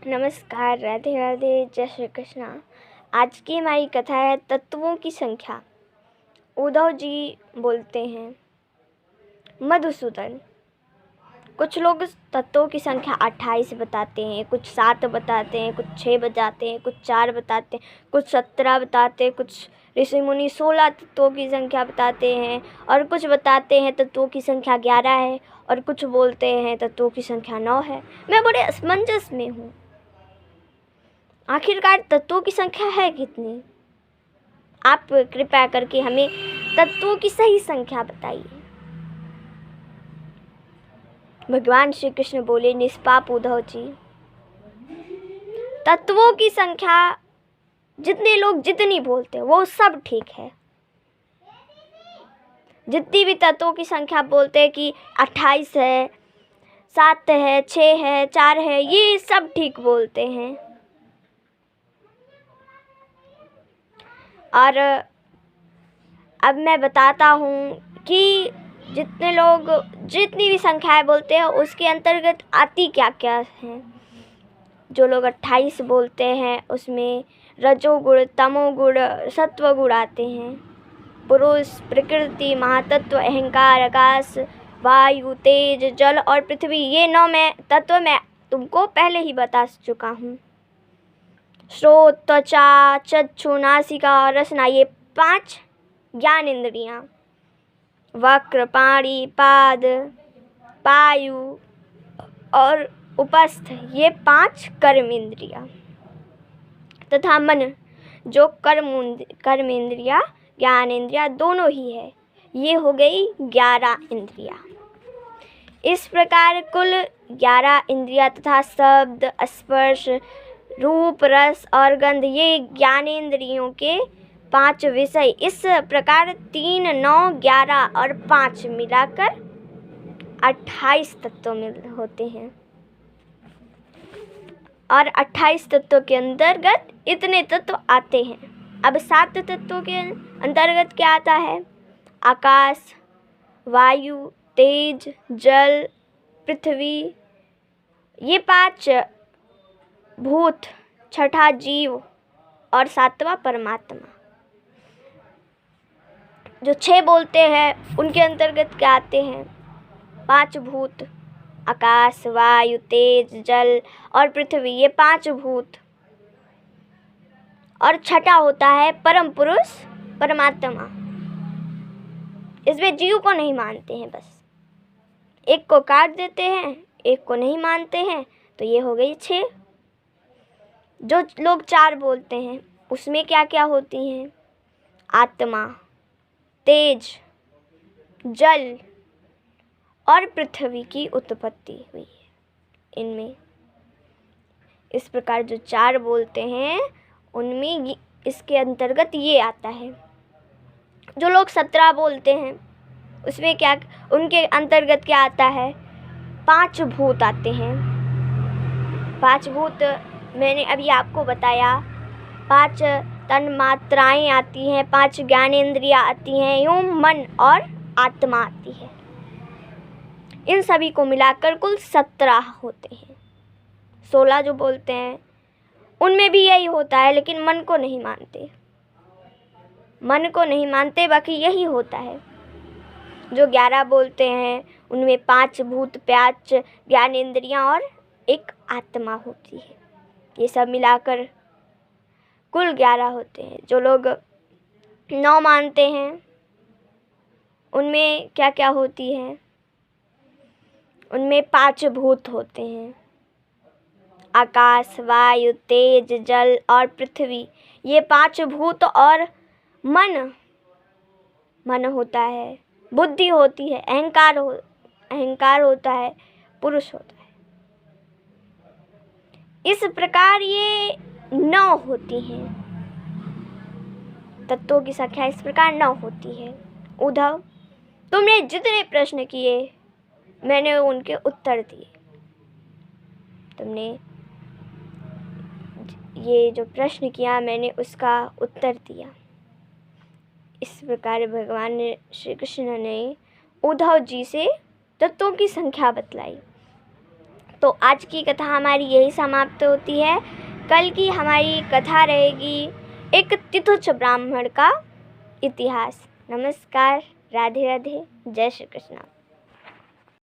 नमस्कार, राधे राधे, जय श्री कृष्णा। आज की हमारी कथा है तत्वों की संख्या। उद्धव जी बोलते हैं, मधुसूदन, कुछ लोग तत्वों की संख्या 28 बताते हैं, कुछ 7 बताते हैं, कुछ 6 बताते हैं, कुछ 4 बताते हैं, कुछ 17 बताते हैं, कुछ ऋषि मुनि 16 तत्वों की संख्या बताते हैं, और कुछ बताते हैं तत्वों की संख्या 11 है, और कुछ बोलते हैं तत्वों की संख्या 9 है। मैं बड़े असमंजस में हूँ। आखिरकार तत्वों की संख्या है कितनी? आप कृपया करके हमें तत्वों की सही संख्या बताइए। भगवान श्री कृष्ण बोले, निष्पाप उद्धव जी, तत्वों की संख्या जितने लोग जितनी बोलते हैं वो सब ठीक है। जितनी भी तत्वों की संख्या बोलते हैं कि 28 है, 7 है, 6 है, 4 है, ये सब ठीक बोलते हैं। और अब मैं बताता हूँ कि जितने लोग जितनी भी संख्याएं बोलते हैं उसके अंतर्गत आती क्या क्या हैं। जो लोग 28 बोलते हैं उसमें रजोगुण, तमोगुण, सत्वगुण आते हैं। पुरुष, प्रकृति, महातत्व, अहंकार, आकाश, वायु, तेज, जल और पृथ्वी, ये 9 तत्व मैं तुमको पहले ही बता चुका हूँ। श्रोत, त्वचा, चक्षु, नासिका और रसना, ये 5 ज्ञान इंद्रियाँ। वक्र, पाणि, पाद, पायु और उपस्थ, ये 5 कर्म इंद्रियाँ। तथा मन, जो कर्म इंद्रिया, ज्ञान इंद्रिया दोनों ही है, ये हो गई 11 इंद्रियाँ। इस प्रकार कुल 11 इंद्रिया तथा शब्द, स्पर्श, रूप, रस और गंध, ये ज्ञानेंद्रियों के 5 विषय। इस प्रकार 3, 9, 11 और 5 मिलाकर 28 तत्व होते हैं। और 28 तत्वों के अंतर्गत इतने तत्व आते हैं। अब 7 तत्वों के अंतर्गत क्या आता है? आकाश, वायु, तेज, जल, पृथ्वी, ये 5 भूत, 6ठा जीव और 7वां परमात्मा। जो 6 बोलते हैं उनके अंतर्गत क्या आते हैं? 5 भूत, आकाश, वायु, तेज, जल और पृथ्वी, ये 5 भूत। और 6ठा होता है परम पुरुष परमात्मा। इसमें जीव को नहीं मानते हैं, बस एक को काट देते हैं, एक को नहीं मानते हैं, तो ये हो गई 6। जो लोग 4 बोलते हैं उसमें क्या क्या होती हैं? आत्मा, तेज, जल और पृथ्वी की उत्पत्ति हुई है इनमें। इस प्रकार जो 4 बोलते हैं उनमें इसके अंतर्गत ये आता है। जो लोग 17 बोलते हैं उसमें क्या, उनके अंतर्गत क्या आता है? 5 भूत आते हैं। 5 भूत मैंने अभी आपको बताया। 5 तन मात्राएं आती हैं, 5 ज्ञानेंद्रियाँ आती हैं, यूं मन और आत्मा आती है। इन सभी को मिलाकर कुल 17 होते हैं। 16 जो बोलते हैं उनमें भी यही होता है, लेकिन मन को नहीं मानते। मन को नहीं मानते, बाकी यही होता है। जो 11 बोलते हैं उनमें 5 भूत, 5 ज्ञानेंद्रियाँ और एक आत्मा होती है। ये सब मिलाकर कुल 11 होते हैं। जो लोग 9 मानते हैं उनमें क्या क्या होती है? उनमें 5 भूत होते हैं, आकाश, वायु, तेज, जल और पृथ्वी, ये 5 भूत। और मन होता है, बुद्धि होती है, अहंकार होता है, पुरुष होता है। इस प्रकार ये 9 होती हैं। तत्वों की संख्या इस प्रकार 9 होती है। उद्धव, तुमने जितने प्रश्न किए मैंने उनके उत्तर दिए। तुमने ये जो प्रश्न किया मैंने उसका उत्तर दिया। इस प्रकार भगवान श्री कृष्ण ने उद्धव जी से तत्वों की संख्या बतलाई। तो आज की कथा हमारी यही समाप्त होती है। कल की हमारी कथा रहेगी एक तिथुच्छ ब्राह्मण का इतिहास। नमस्कार, राधे राधे, जय श्री कृष्ण।